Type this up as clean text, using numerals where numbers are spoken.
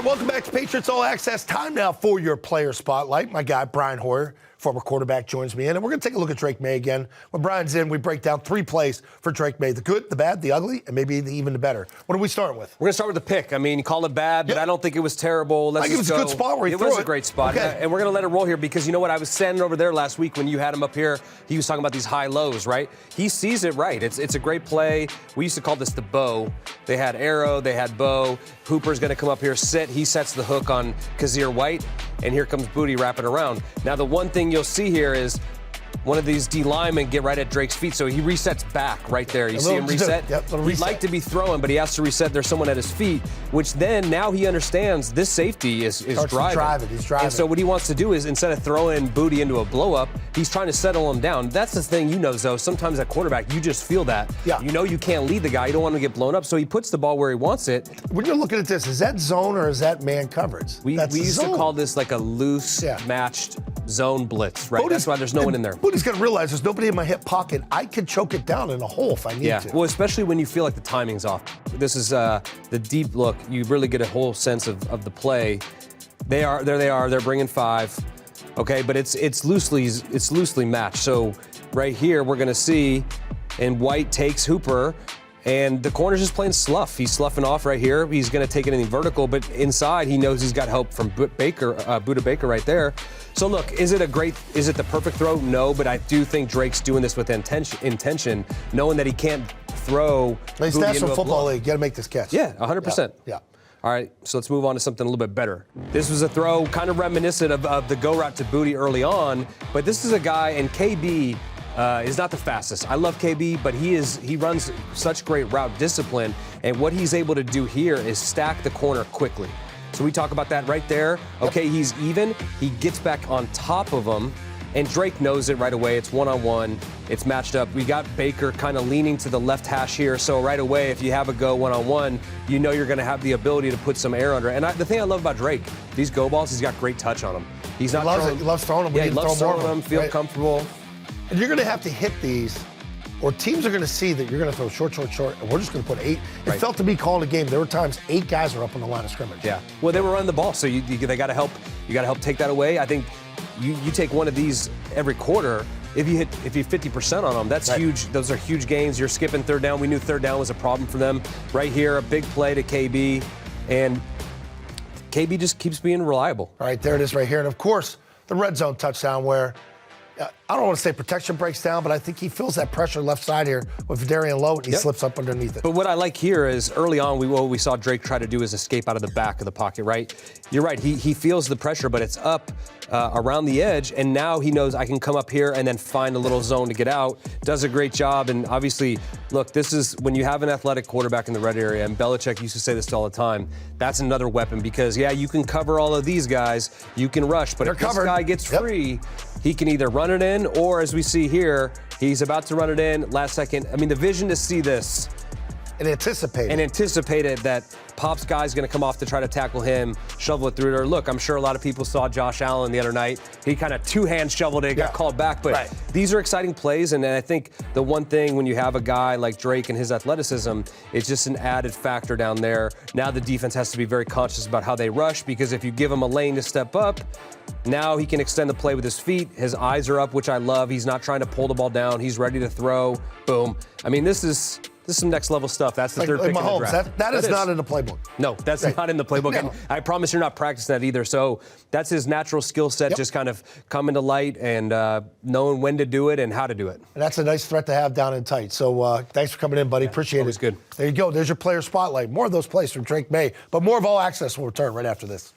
right, welcome back to Patriots All Access. Time now for your player spotlight. My guy, Brian Hoyer, former quarterback, joins me in, and we're going to take a look at Drake Maye again. When Brian's in, we break down 3 plays for Drake Maye: the good, the bad, the ugly, and maybe even the better. What are we starting with? We're going to start with the pick. I mean, you call it bad, but I don't think it was terrible. I think it was a good spot where he threw it. It was a great spot, okay. And we're going to let it roll here because you know what? I was standing over there last week when you had him up here. He was talking about these high lows, right? He sees it right. It's a great play. We used to call this the bow. They had arrow, they had bow. Hooper's going to come up here, sit. He sets the hook on Kazir White, and here comes Booty wrapping around. Now, the one thing you'll see here is one of these D linemen get right at Drake's feet, so he resets back right there. You see him reset? Yep, He'd like to be throwing, but he has to reset. There's someone at his feet, which then now he understands this safety is driving. He's driving. And so what he wants to do is instead of throwing Booty into a blow-up, he's trying to settle him down. That's the thing, Zoe. Sometimes at quarterback, you just feel that. Yeah. You know you can't lead the guy. You don't want him to get blown up, so he puts the ball where he wants it. When you're looking at this, is that zone or is that man coverage? We used to call this like a loose, matched zone blitz, right? That's why there's no one in there. Booty's going to realize there's nobody in my hip pocket. I can choke it down in a hole if I need to. Well, especially when you feel like the timing's off. This is the deep look. You really get a whole sense of the play. There they are. They're bringing 5. Okay, but it's loosely matched. So right here we're going to see, and White takes Hooper. And the corner's just playing slough. He's sloughing off right here. He's going to take it in the vertical, but inside he knows he's got help from Buda Baker right there. So look, is it the perfect throw? No, but I do think Drake's doing this with intention, knowing that he can't throw. It's National Football League. You got to make this catch. Yeah, 100%. Yeah. All right, so let's move on to something a little bit better. This was a throw kind of reminiscent of the go route to Booty early on, but this is a guy, and KB is not the fastest. I love KB, but he runs such great route discipline, and what he's able to do here is stack the corner quickly. So we talk about that right there. Okay, he's even. He gets back on top of him, and Drake knows it right away. It's one-on-one. It's matched up. We got Baker kind of leaning to the left hash here, so right away, if you have a go one-on-one, you know you're going to have the ability to put some air under it. And the thing I love about Drake, these go balls, he's got great touch on them. He's not throwing. He loves throwing them. Yeah, he loves throwing them. Feel comfortable. And you're going to have to hit these, or teams are going to see that you're going to throw short, and we're just going to put 8. It felt to be calling a game. There were times 8 guys were up on the line of scrimmage. Yeah. Well, they were running the ball, so they got to help. You got to help take that away. I think you take one of these every quarter. If you 50% on them, that's huge. Those are huge gains. You're skipping third down. We knew third down was a problem for them. Right here, a big play to KB, and KB just keeps being reliable. All right, there it is right here. And, of course, the red zone touchdown where I don't want to say protection breaks down, but I think he feels that pressure left side here with Darian Lowe, and he slips up underneath it. But what I like here is early on, what we saw Drake try to do is escape out of the back of the pocket, right? You're right. He feels the pressure, but it's up around the edge, and now he knows I can come up here and then find a little zone to get out. Does a great job, and obviously, look, this is when you have an athletic quarterback in the red area, and Belichick used to say this all the time, that's another weapon because, you can cover all of these guys, you can rush, but if this guy gets free, he can either run it in, or as we see here, he's about to run it in last second. I mean, the vision to see this. And anticipated that Pop's guy's going to come off to try to tackle him, shovel it through there. Look, I'm sure a lot of people saw Josh Allen the other night. He kind of two-hand shoveled it, got called back. But these are exciting plays, and I think the one thing when you have a guy like Drake and his athleticism, it's just an added factor down there. Now the defense has to be very conscious about how they rush, because if you give him a lane to step up, now he can extend the play with his feet. His eyes are up, which I love. He's not trying to pull the ball down. He's ready to throw. Boom. I mean, this is some next level stuff. That's the third pick in the draft. That is not in the playbook. No, that's not in the playbook. No. And I promise you're not practicing that either. So that's his natural skill set, just kind of coming to light and knowing when to do it and how to do it. And that's a nice threat to have down in tight. So thanks for coming in, buddy. Appreciate it. Always good. There you go. There's your player spotlight. More of those plays from Drake Maye. But more of All Access will return right after this.